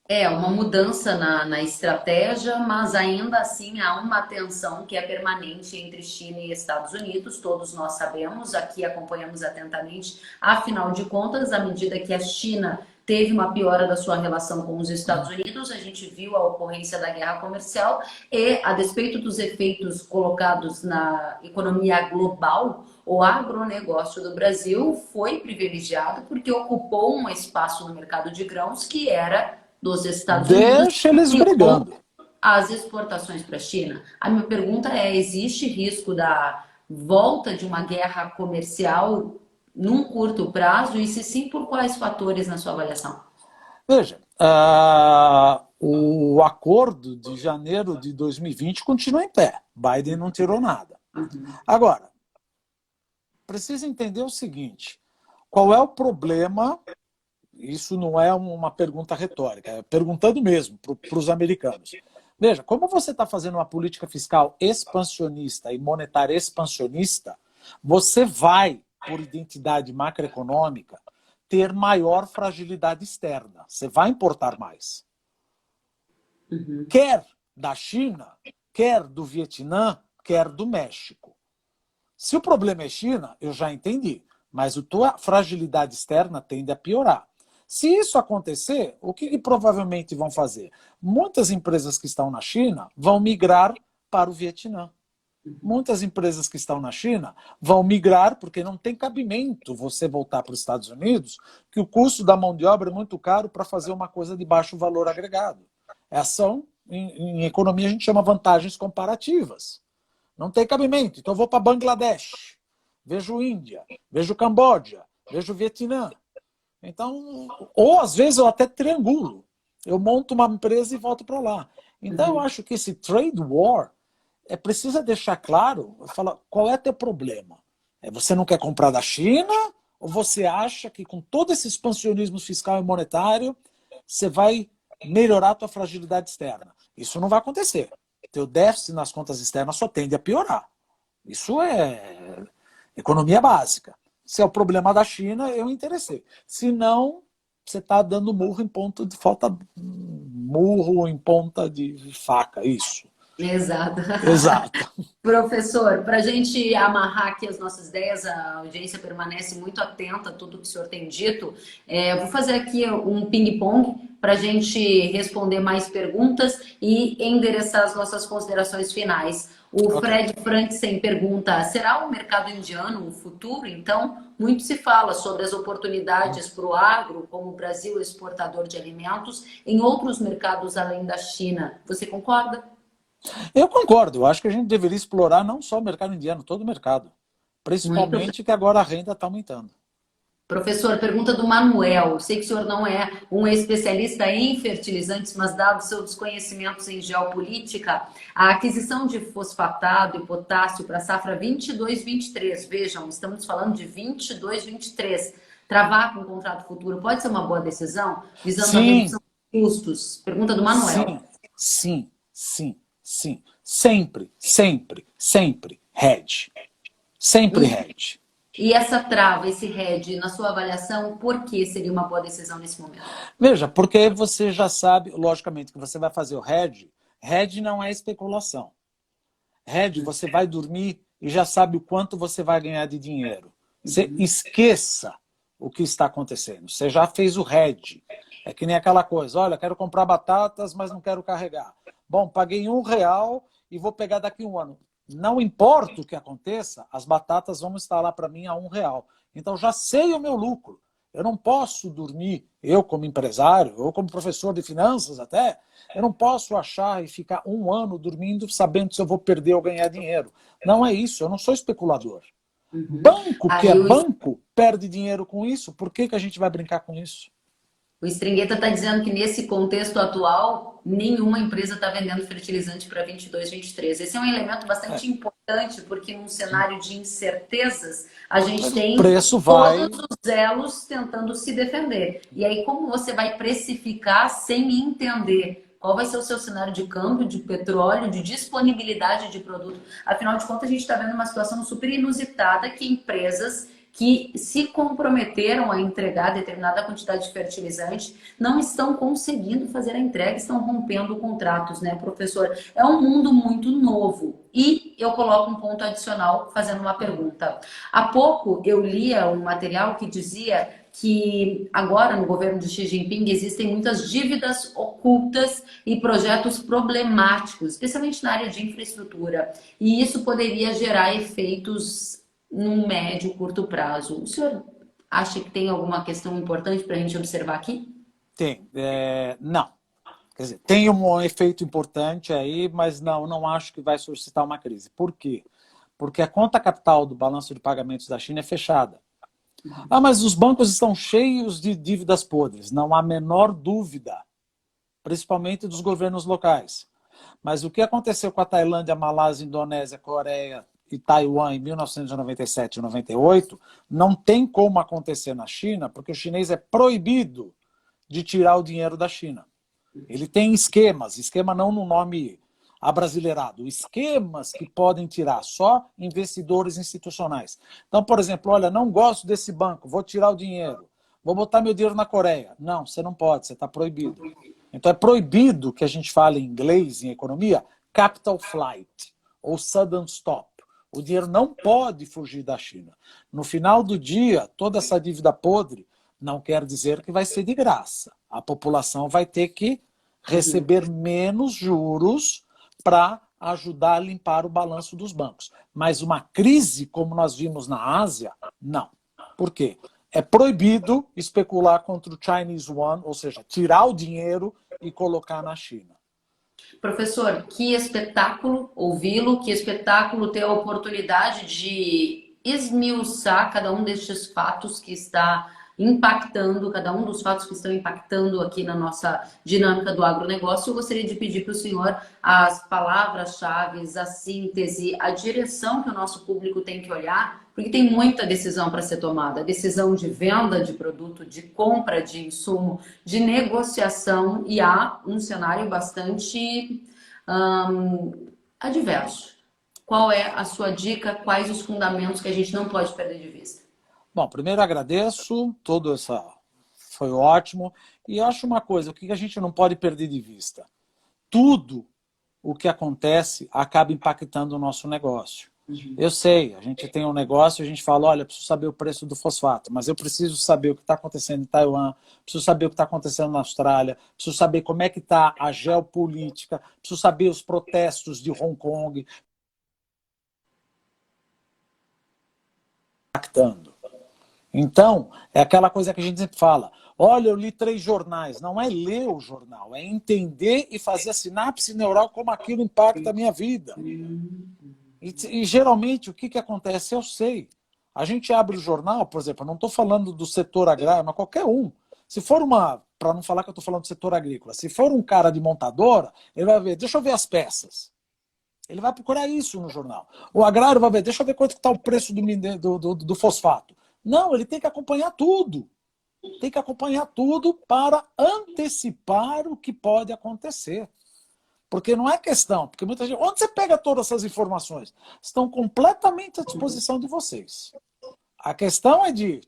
S1: É uma mudança na estratégia, mas ainda assim há uma tensão que é permanente entre China e Estados Unidos. Todos nós sabemos, aqui acompanhamos atentamente. Afinal de contas, à medida que a China teve uma piora da sua relação com os Estados Unidos, a gente viu a ocorrência da guerra comercial e, a despeito dos efeitos colocados na economia global, o agronegócio do Brasil foi privilegiado porque ocupou um espaço no mercado de grãos que era dos Estados Unidos.
S2: Deixa eles brigando.
S1: As exportações para a China. A minha pergunta é, existe risco da volta de uma guerra comercial num curto prazo? E se sim, por quais fatores na sua avaliação?
S2: Veja, o acordo de janeiro de 2020 continua em pé. Biden não tirou nada. Agora, precisa entender o seguinte, qual é o problema? Isso não é uma pergunta retórica, é perguntando mesmo para os americanos. Veja, como você está fazendo uma política fiscal expansionista e monetária expansionista, você vai, por identidade macroeconômica, ter maior fragilidade externa. Você vai importar mais. Quer da China, quer do Vietnã, quer do México. Se o problema é China, eu já entendi. mas a tua fragilidade externa tende a piorar. Se isso acontecer, o que provavelmente vão fazer? Muitas empresas que estão na China vão migrar para o Vietnã. Muitas empresas que estão na China vão migrar porque não tem cabimento você voltar para os Estados Unidos, que o custo da mão de obra é muito caro para fazer uma coisa de baixo valor agregado. Em economia a gente chama vantagens comparativas. Não tem cabimento. Então eu vou para Bangladesh, vejo Índia, vejo Camboja, vejo Vietnã. Então, ou às vezes eu até triangulo. Eu monto uma empresa e volto para lá. Então eu acho que esse trade war precisa deixar claro, falar, qual é teu problema? Você não quer comprar da China ou você acha que com todo esse expansionismo fiscal e monetário você vai melhorar a tua fragilidade externa? Isso não vai acontecer. Teu déficit nas contas externas só tende a piorar. Isso é economia básica. Se é o problema da China, eu interessei. Se não, você está dando murro em ponta de falta murro em ponta de faca, isso.
S1: Exato.
S2: Exato.
S1: Professor, para a gente amarrar aqui as nossas ideias, a audiência permanece muito atenta a tudo que o senhor tem dito. Vou fazer aqui um ping-pong para a gente responder mais perguntas e endereçar as nossas considerações finais. O Fred Franksen pergunta: será o mercado indiano o futuro? Então, muito se fala sobre as oportunidades para o agro, como o Brasil é exportador de alimentos, em outros mercados além da China. Você concorda?
S2: Eu concordo. Eu acho que a gente deveria explorar não só o mercado indiano, todo o mercado.
S1: Muito.
S2: Principalmente que agora a renda está aumentando.
S1: Professor, pergunta do Manuel. Sei que o senhor não é um especialista em fertilizantes, mas dado seus conhecimentos em geopolítica, a aquisição de fosfatado e potássio para a safra 22-23, vejam, estamos falando de 22-23, travar com o contrato futuro pode ser uma boa decisão, visando a redução dos custos? Pergunta do Manuel.
S2: Sim. Sempre, sempre, sempre hedge. Sempre hedge.
S1: E essa trava, esse hedge, na sua avaliação, por que seria uma boa decisão nesse momento?
S2: Veja, porque você já sabe, logicamente, que você vai fazer o hedge. Hedge não é especulação. Hedge, você vai dormir e já sabe o quanto você vai ganhar de dinheiro. Você esqueça o que está acontecendo. Você já fez o hedge. É que nem aquela coisa, olha, quero comprar batatas, mas não quero carregar. Bom, paguei R$1 e vou pegar daqui a um ano. Não importa o que aconteça, as batatas vão estar lá para mim a R$1. Então já sei o meu lucro. Eu não posso dormir, eu como empresário, ou como professor de finanças até, eu não posso achar e ficar um ano dormindo sabendo se eu vou perder ou ganhar dinheiro. Não é isso, eu não sou especulador. Banco que é banco perde dinheiro com isso. Por que a gente vai brincar com isso?
S1: O Stringheta está dizendo que nesse contexto atual, nenhuma empresa está vendendo fertilizante para 22, 23. Esse é um elemento bastante importante, porque num cenário de incertezas, a gente tem todos os elos tentando se defender. E aí, como você vai precificar sem entender qual vai ser o seu cenário de câmbio, de petróleo, de disponibilidade de produto? Afinal de contas, a gente está vendo uma situação super inusitada que empresas que se comprometeram a entregar determinada quantidade de fertilizante não estão conseguindo fazer a entrega, estão rompendo contratos, né, professor? É um mundo muito novo. E eu coloco um ponto adicional fazendo uma pergunta. Há pouco eu lia um material que dizia que agora no governo de Xi Jinping existem muitas dívidas ocultas e projetos problemáticos, especialmente na área de infraestrutura. E isso poderia gerar efeitos num médio, curto prazo. O senhor acha que tem alguma questão importante para a gente observar aqui?
S2: Tem. Não. Quer dizer, tem um efeito importante aí, mas não acho que vai suscitar uma crise. Por quê? Porque a conta capital do balanço de pagamentos da China é fechada. Mas os bancos estão cheios de dívidas podres. Não há a menor dúvida. Principalmente dos governos locais. Mas o que aconteceu com a Tailândia, Malásia, Indonésia, Coreia e Taiwan em 1997 e 98, não tem como acontecer na China, porque o chinês é proibido de tirar o dinheiro da China. Ele tem esquema não no nome abrasileirado, esquemas que podem tirar só investidores institucionais. Então, por exemplo, olha, não gosto desse banco, vou tirar o dinheiro, vou botar meu dinheiro na Coreia. Não, você não pode, você está proibido. Então é proibido que a gente fale em inglês, em economia, capital flight ou sudden stop. O dinheiro não pode fugir da China. No final do dia, toda essa dívida podre não quer dizer que vai ser de graça. A população vai ter que receber menos juros para ajudar a limpar o balanço dos bancos. Mas uma crise, como nós vimos na Ásia, não. Por quê? É proibido especular contra o Chinese Yuan, ou seja, tirar o dinheiro e colocar na China.
S1: Professor, que espetáculo ouvi-lo, que espetáculo ter a oportunidade de esmiuçar cada um destes fatos que está impactando, cada um dos fatos que estão impactando aqui na nossa dinâmica do agronegócio. Eu gostaria de pedir para o senhor as palavras-chave, a síntese, a direção que o nosso público tem que olhar, porque tem muita decisão para ser tomada. Decisão de venda de produto, de compra de insumo, de negociação, e há um cenário bastante adverso. Qual é a sua dica? Quais os fundamentos que a gente não pode perder de vista?
S2: Bom, primeiro agradeço, todo essa foi ótimo. E acho uma coisa, o que a gente não pode perder de vista? Tudo o que acontece acaba impactando o nosso negócio. Eu sei, a gente tem um negócio, a gente fala, olha, preciso saber o preço do fosfato, mas eu preciso saber o que está acontecendo em Taiwan, preciso saber o que está acontecendo na Austrália, preciso saber como é que está a geopolítica, preciso saber os protestos de Hong Kong. Impactando. Então, é aquela coisa que a gente sempre fala, olha, eu li 3 jornais. Não é ler o jornal, é entender e fazer a sinapse neural como aquilo impacta a minha vida. E geralmente, o que acontece? Eu sei. A gente abre o jornal, por exemplo, eu não estou falando do setor agrário, mas qualquer um. Se for para não falar que eu estou falando do setor agrícola, se for um cara de montadora, ele vai ver, deixa eu ver as peças. Ele vai procurar isso no jornal. O agrário vai ver, deixa eu ver quanto está o preço do fosfato. Não, ele tem que acompanhar tudo. Tem que acompanhar tudo para antecipar o que pode acontecer. Porque não é questão, porque muita gente... Onde você pega todas essas informações? Estão completamente à disposição de vocês. A questão é de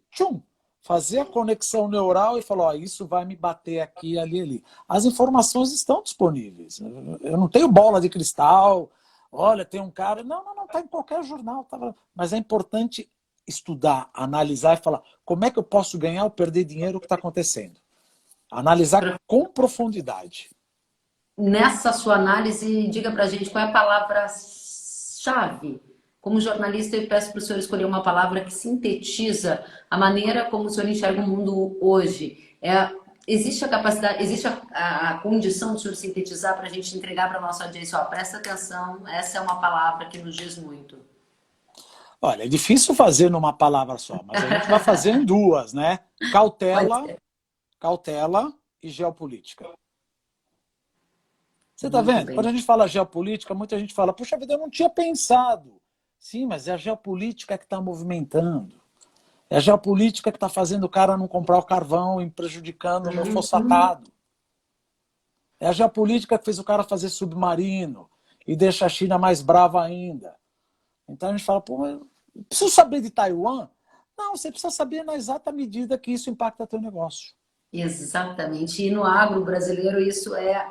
S2: fazer a conexão neural e falar, ó, isso vai me bater aqui, ali, ali. As informações estão disponíveis. Eu não tenho bola de cristal, olha, tem um cara... Não, está em qualquer jornal. Tá... Mas é importante estudar, analisar e falar como é que eu posso ganhar ou perder dinheiro o que está acontecendo. Analisar com profundidade.
S1: Nessa sua análise, diga pra gente qual é a palavra-chave. Como jornalista, eu peço para o senhor escolher uma palavra que sintetiza a maneira como o senhor enxerga o mundo hoje. Existe a capacidade, existe a condição do senhor sintetizar para a gente entregar para a nossa audiência? Ó, presta atenção, essa é uma palavra que nos diz muito.
S2: Olha, é difícil fazer numa palavra só, mas a gente vai fazer em 2, né? Cautela e geopolítica. Você está vendo? Quando a gente fala geopolítica, muita gente fala, puxa vida, eu não tinha pensado. Sim, mas é a geopolítica que está movimentando. É a geopolítica que está fazendo o cara não comprar o carvão e prejudicando o meu fosfatado. É a geopolítica que fez o cara fazer submarino e deixa a China mais brava ainda. Então a gente fala, pô, eu preciso saber de Taiwan? Não, você precisa saber na exata medida que isso impacta teu negócio.
S1: Exatamente. E no agro brasileiro isso é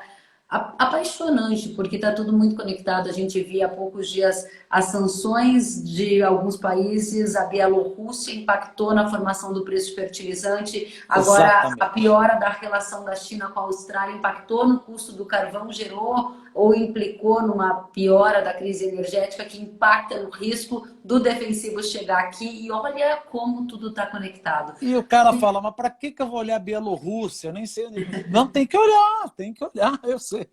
S1: apaixonante, porque está tudo muito conectado. A gente via há poucos dias as sanções de alguns países, a Bielorrússia impactou na formação do preço de fertilizante, agora
S2: Exatamente.
S1: a piora da relação da China com a Austrália impactou no custo do carvão, gerou ou implicou numa piora da crise energética que impacta no risco do defensivo chegar aqui, e olha como tudo está conectado.
S2: E o cara fala, mas para que eu vou olhar a Bielorrússia? Eu nem sei. Não, tem que olhar, eu sei.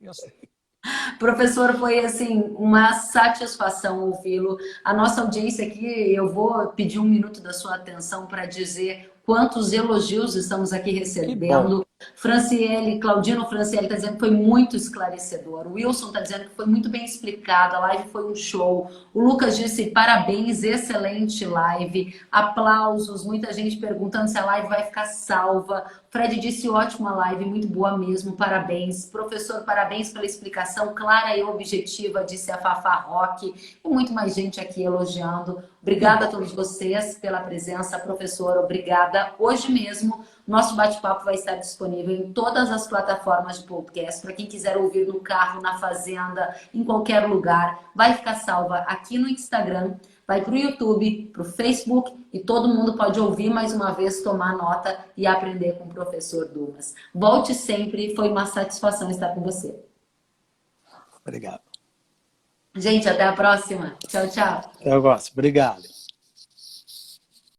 S1: Professor, foi assim uma satisfação ouvi-lo. A nossa audiência aqui, eu vou pedir 1 minuto da sua atenção para dizer quantos elogios estamos aqui recebendo. Claudino Franciele está dizendo que foi muito esclarecedor. O Wilson está dizendo que foi muito bem explicado, a live foi um show. O Lucas disse parabéns, excelente live, aplausos, muita gente perguntando se a live vai ficar salva. Fred disse ótima live, muito boa mesmo, parabéns. Professor, parabéns pela explicação clara e objetiva, disse a Fafá Roque. E muito mais gente aqui elogiando. Obrigada a todos vocês pela presença, professor, obrigada. Hoje mesmo Nosso bate-papo vai estar disponível em todas as plataformas de podcast. Para quem quiser ouvir no carro, na fazenda, em qualquer lugar, vai ficar salva aqui no Instagram, vai para o YouTube, para o Facebook e todo mundo pode ouvir mais uma vez, tomar nota e aprender com o professor Dumas. Volte sempre, foi uma satisfação estar com você.
S2: Obrigado.
S1: Gente, até a próxima. Tchau, tchau.
S2: Eu gosto. Obrigado.